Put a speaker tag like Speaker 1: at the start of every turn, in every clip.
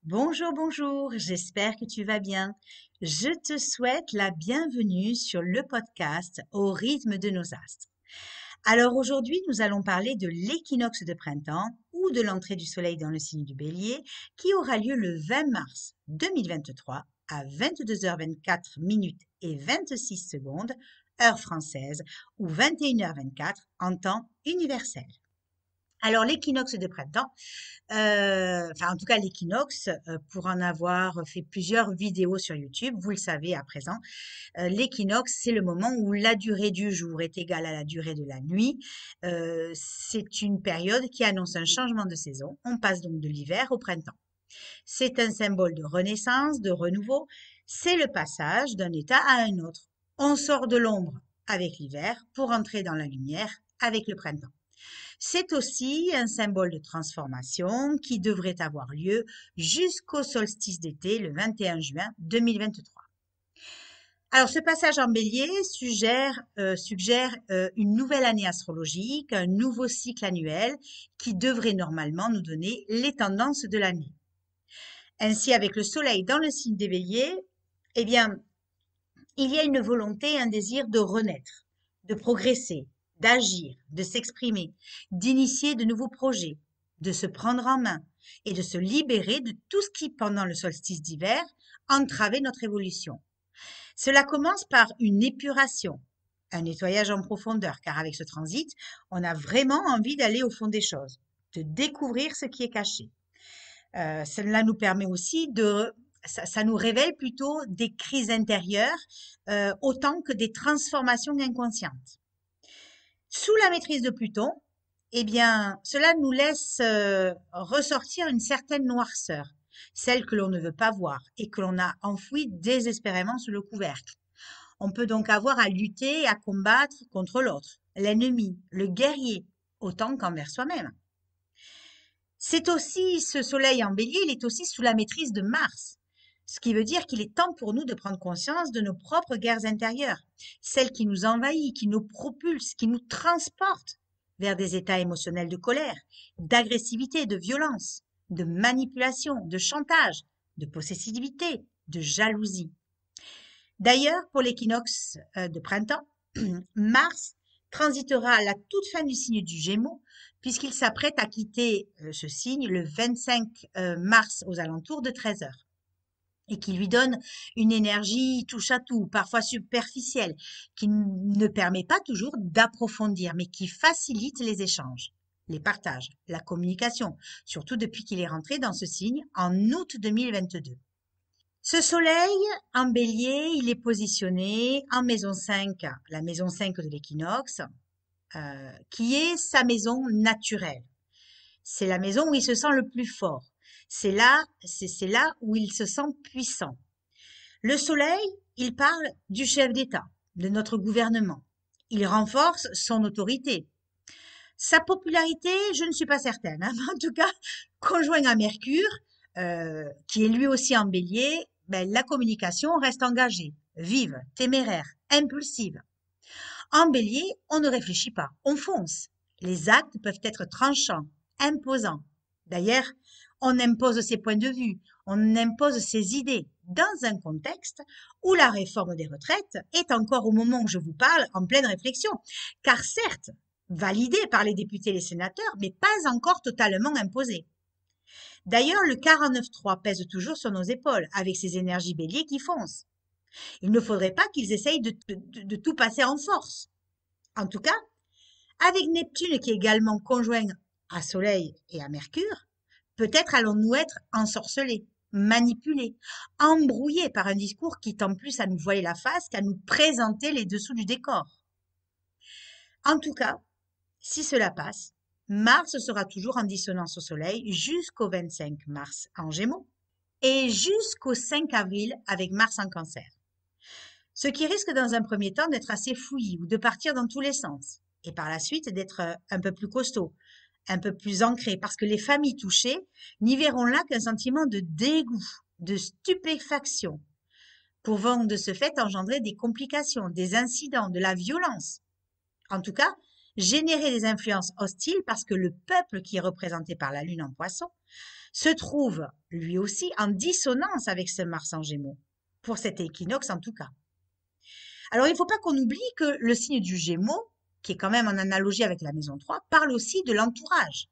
Speaker 1: Bonjour, bonjour, j'espère que tu vas bien. Je te souhaite la bienvenue sur le podcast Au rythme de nos astres. Alors aujourd'hui, nous allons parler de l'équinoxe de printemps ou de l'entrée du soleil dans le signe du bélier qui aura lieu le 20 mars 2023 à 22h24 minutes et 26 secondes, heure française, ou 21h24 en temps universel. Alors l'équinoxe de printemps, enfin en tout cas l'équinoxe, pour en avoir fait plusieurs vidéos sur YouTube, vous le savez à présent, l'équinoxe, c'est le moment où la durée du jour est égale à la durée de la nuit. C'est une période qui annonce un changement de saison. On passe donc de l'hiver au printemps. C'est un symbole de renaissance, de renouveau. C'est le passage d'un état à un autre. On sort de l'ombre avec l'hiver pour entrer dans la lumière avec le printemps. C'est aussi un symbole de transformation qui devrait avoir lieu jusqu'au solstice d'été le 21 juin 2023. Alors, ce passage en bélier suggère une nouvelle année astrologique, un nouveau cycle annuel qui devrait normalement nous donner les tendances de l'année. Ainsi, avec le soleil dans le signe des béliers, eh bien, il y a une volonté, un désir de renaître, de progresser, d'agir, de s'exprimer, d'initier de nouveaux projets, de se prendre en main et de se libérer de tout ce qui, pendant le solstice d'hiver, entravait notre évolution. Cela commence par une épuration, un nettoyage en profondeur, car avec ce transit, on a vraiment envie d'aller au fond des choses, de découvrir ce qui est caché. Cela nous permet aussi ça nous révèle plutôt des crises intérieures autant que des transformations inconscientes. Sous la maîtrise de Pluton, eh bien, cela nous laisse ressortir une certaine noirceur, celle que l'on ne veut pas voir et que l'on a enfouie désespérément sous le couvercle. On peut donc avoir à lutter et à combattre contre l'autre, l'ennemi, le guerrier, autant qu'envers soi-même. C'est aussi ce soleil en bélier, il est aussi sous la maîtrise de Mars. Ce qui veut dire qu'il est temps pour nous de prendre conscience de nos propres guerres intérieures, celles qui nous envahissent, qui nous propulsent, qui nous transportent vers des états émotionnels de colère, d'agressivité, de violence, de manipulation, de chantage, de possessivité, de jalousie. D'ailleurs, pour l'équinoxe de printemps, Mars transitera à la toute fin du signe du Gémeaux, puisqu'il s'apprête à quitter ce signe le 25 mars aux alentours de 13 heures, et qui lui donne une énergie touche à tout, parfois superficielle, qui ne permet pas toujours d'approfondir, mais qui facilite les échanges, les partages, la communication, surtout depuis qu'il est rentré dans ce signe en août 2022. Ce soleil en bélier, il est positionné en maison 5, la maison 5 de l'équinoxe, qui est sa maison naturelle. C'est la maison où il se sent le plus fort. C'est là où il se sent puissant. Le soleil, il parle du chef d'État, de notre gouvernement. Il renforce son autorité. Sa popularité, je ne suis pas certaine, hein, mais en tout cas, conjoint à Mercure, qui est lui aussi en bélier, ben, la communication reste engagée, vive, téméraire, impulsive. En bélier, on ne réfléchit pas, on fonce. Les actes peuvent être tranchants, imposants. D'ailleurs, on impose ses points de vue, on impose ses idées dans un contexte où la réforme des retraites est encore au moment où je vous parle en pleine réflexion. Car certes, validée par les députés et les sénateurs, mais pas encore totalement imposée. D'ailleurs, le 49.3 pèse toujours sur nos épaules avec ces énergies béliers qui foncent. Il ne faudrait pas qu'ils essayent de tout passer en force. En tout cas, avec Neptune qui est également conjoint à Soleil et à Mercure, peut-être allons-nous être ensorcelés, manipulés, embrouillés par un discours qui tend plus à nous voiler la face qu'à nous présenter les dessous du décor. En tout cas, si cela passe, Mars sera toujours en dissonance au Soleil jusqu'au 25 mars en Gémeaux et jusqu'au 5 avril avec Mars en Cancer. Ce qui risque dans un premier temps d'être assez fouillis ou de partir dans tous les sens, et par la suite d'être un peu plus costaud, un peu plus ancré, parce que les familles touchées n'y verront là qu'un sentiment de dégoût, de stupéfaction, pouvant de ce fait engendrer des complications, des incidents, de la violence. En tout cas, générer des influences hostiles parce que le peuple qui est représenté par la Lune en Poisson se trouve lui aussi en dissonance avec ce Mars en Gémeaux, pour cet équinoxe en tout cas. Alors il ne faut pas qu'on oublie que le signe du Gémeaux, qui est quand même en analogie avec la maison 3, parle aussi de l'entourage.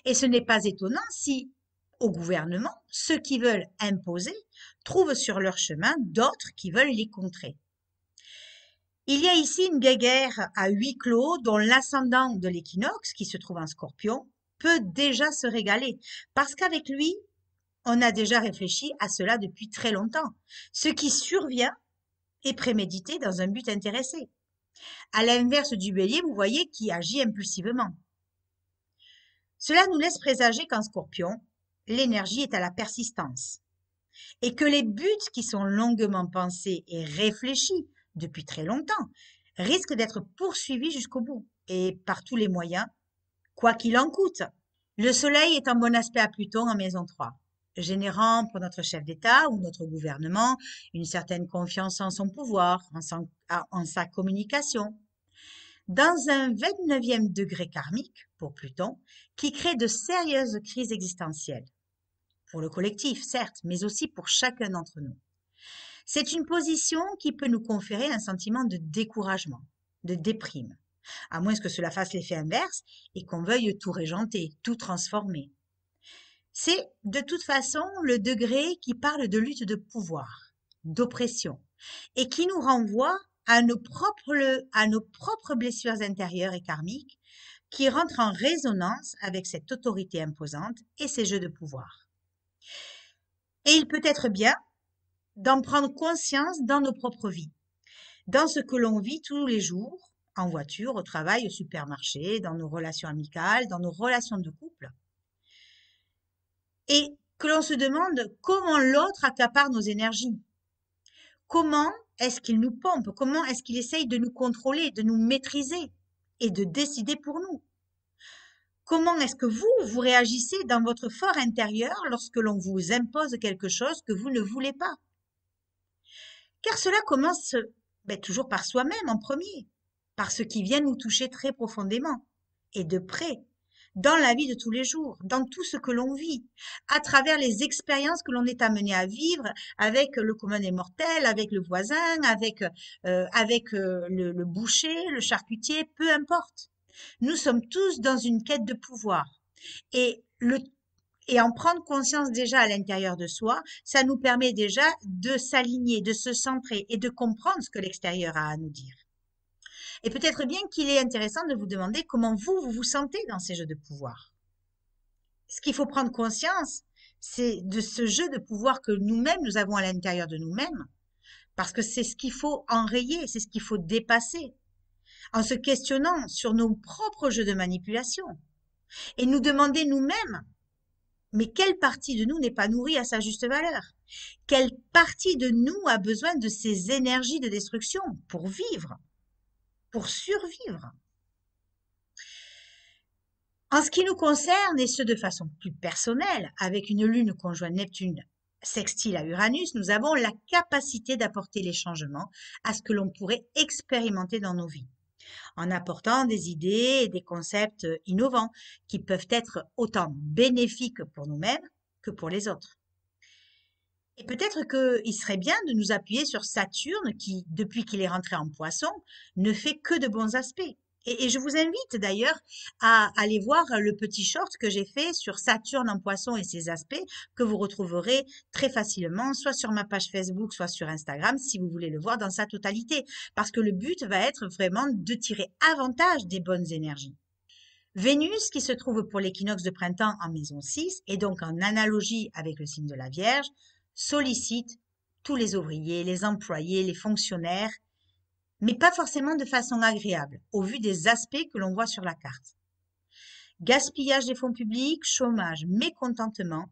Speaker 1: Et ce n'est pas étonnant si, au gouvernement, ceux qui veulent imposer trouvent sur leur chemin d'autres qui veulent les contrer. Il y a ici une guéguerre à huis clos dont l'ascendant de l'équinoxe, qui se trouve en Scorpion, peut déjà se régaler, parce qu'avec lui, on a déjà réfléchi à cela depuis très longtemps. Ce qui survient est prémédité dans un but intéressé. À l'inverse du Bélier, vous voyez, qui agit impulsivement. Cela nous laisse présager qu'en Scorpion, l'énergie est à la persistance et que les buts qui sont longuement pensés et réfléchis depuis très longtemps risquent d'être poursuivis jusqu'au bout et par tous les moyens, quoi qu'il en coûte. Le Soleil est en bon aspect à Pluton en maison 3, générant pour notre chef d'État ou notre gouvernement une certaine confiance en son pouvoir, en sa communication, dans un 29e degré karmique pour Pluton, qui crée de sérieuses crises existentielles. Pour le collectif, certes, mais aussi pour chacun d'entre nous. C'est une position qui peut nous conférer un sentiment de découragement, de déprime, à moins que cela fasse l'effet inverse et qu'on veuille tout régenter, tout transformer. C'est de toute façon le degré qui parle de lutte de pouvoir, d'oppression, et qui nous renvoie à nos propres blessures intérieures et karmiques qui rentrent en résonance avec cette autorité imposante et ces jeux de pouvoir. Et il peut être bien d'en prendre conscience dans nos propres vies, dans ce que l'on vit tous les jours, en voiture, au travail, au supermarché, dans nos relations amicales, dans nos relations de couple. Et que l'on se demande comment l'autre accapare nos énergies. Comment est-ce qu'il nous pompe? Comment est-ce qu'il essaye de nous contrôler, de nous maîtriser et de décider pour nous? Comment est-ce que vous réagissez dans votre fort intérieur lorsque l'on vous impose quelque chose que vous ne voulez pas? Car cela commence toujours par soi-même en premier, par ce qui vient nous toucher très profondément et de près, dans la vie de tous les jours, dans tout ce que l'on vit, à travers les expériences que l'on est amené à vivre avec le commun des mortels, avec le voisin, avec le boucher, le charcutier, peu importe. Nous sommes tous dans une quête de pouvoir. Et en prendre conscience déjà à l'intérieur de soi, ça nous permet déjà de s'aligner, de se centrer et de comprendre ce que l'extérieur a à nous dire. Et peut-être bien qu'il est intéressant de vous demander comment vous vous sentez dans ces jeux de pouvoir. Ce qu'il faut prendre conscience, c'est de ce jeu de pouvoir que nous-mêmes, nous avons à l'intérieur de nous-mêmes, parce que c'est ce qu'il faut enrayer, c'est ce qu'il faut dépasser, en se questionnant sur nos propres jeux de manipulation, et nous demander nous-mêmes, mais quelle partie de nous n'est pas nourrie à sa juste valeur? Quelle partie de nous a besoin de ces énergies de destruction pour vivre, pour survivre? En ce qui nous concerne, et ce de façon plus personnelle, avec une lune conjointe Neptune sextile à Uranus, nous avons la capacité d'apporter les changements à ce que l'on pourrait expérimenter dans nos vies, en apportant des idées et des concepts innovants qui peuvent être autant bénéfiques pour nous-mêmes que pour les autres. Et peut-être qu'il serait bien de nous appuyer sur Saturne qui, depuis qu'il est rentré en Poisson, ne fait que de bons aspects. Et je vous invite d'ailleurs à aller voir le petit short que j'ai fait sur Saturne en Poisson et ses aspects, que vous retrouverez très facilement, soit sur ma page Facebook, soit sur Instagram, si vous voulez le voir dans sa totalité. Parce que le but va être vraiment de tirer avantage des bonnes énergies. Vénus, qui se trouve pour l'équinoxe de printemps en maison 6, et donc en analogie avec le signe de la Vierge, sollicite tous les ouvriers, les employés, les fonctionnaires, mais pas forcément de façon agréable, au vu des aspects que l'on voit sur la carte. Gaspillage des fonds publics, chômage, mécontentement.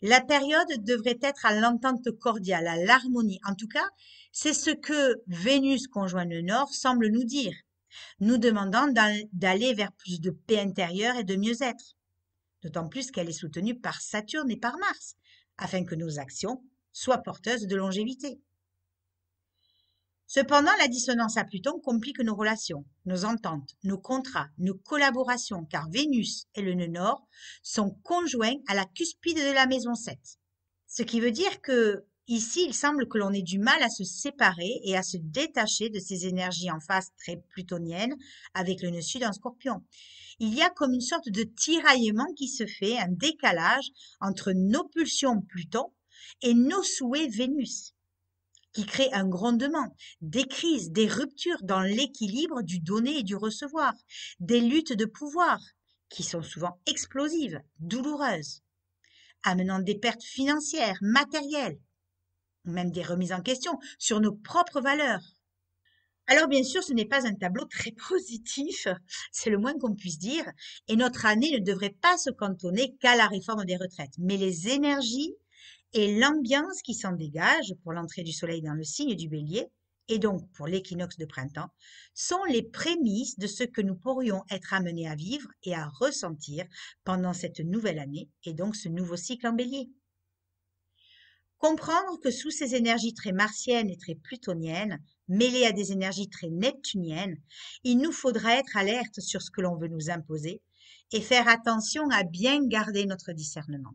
Speaker 1: La période devrait être à l'entente cordiale, à l'harmonie. En tout cas, c'est ce que Vénus conjoint le Nord semble nous dire, nous demandant d'aller vers plus de paix intérieure et de mieux-être. D'autant plus qu'elle est soutenue par Saturne et par Mars, afin que nos actions soient porteuses de longévité. Cependant, la dissonance à Pluton complique nos relations, nos ententes, nos contrats, nos collaborations, car Vénus et le nœud nord sont conjoints à la cuspide de la maison 7. Ce qui veut dire que ici, il semble que l'on ait du mal à se séparer et à se détacher de ces énergies en phase très plutonienne avec le nœud sud en Scorpion. Il y a comme une sorte de tiraillement qui se fait, un décalage entre nos pulsions Pluton et nos souhaits Vénus, qui crée un grondement, des crises, des ruptures dans l'équilibre du donner et du recevoir, des luttes de pouvoir qui sont souvent explosives, douloureuses, amenant des pertes financières, matérielles, ou même des remises en question sur nos propres valeurs. Alors bien sûr, ce n'est pas un tableau très positif, c'est le moins qu'on puisse dire, et notre année ne devrait pas se cantonner qu'à la réforme des retraites. Mais les énergies et l'ambiance qui s'en dégage pour l'entrée du soleil dans le signe du bélier, et donc pour l'équinoxe de printemps, sont les prémices de ce que nous pourrions être amenés à vivre et à ressentir pendant cette nouvelle année, et donc ce nouveau cycle en bélier. Comprendre que sous ces énergies très martiennes et très plutoniennes, mêlées à des énergies très neptuniennes, il nous faudra être alerte sur ce que l'on veut nous imposer et faire attention à bien garder notre discernement.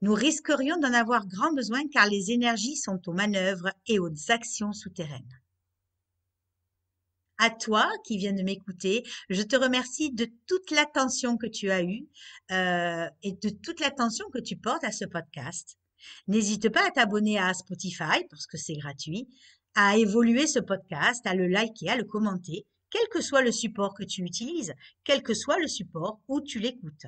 Speaker 1: Nous risquerions d'en avoir grand besoin car les énergies sont aux manœuvres et aux actions souterraines. À toi qui viens de m'écouter, je te remercie de toute l'attention que tu as eue et de toute l'attention que tu portes à ce podcast. N'hésite pas à t'abonner à Spotify parce que c'est gratuit, à évoluer ce podcast, à le liker, à le commenter, quel que soit le support que tu utilises, quel que soit le support où tu l'écoutes.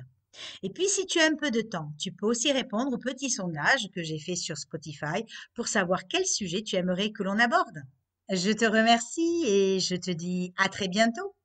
Speaker 1: Et puis, si tu as un peu de temps, tu peux aussi répondre au petit sondage que j'ai fait sur Spotify pour savoir quel sujet tu aimerais que l'on aborde. Je te remercie et je te dis à très bientôt.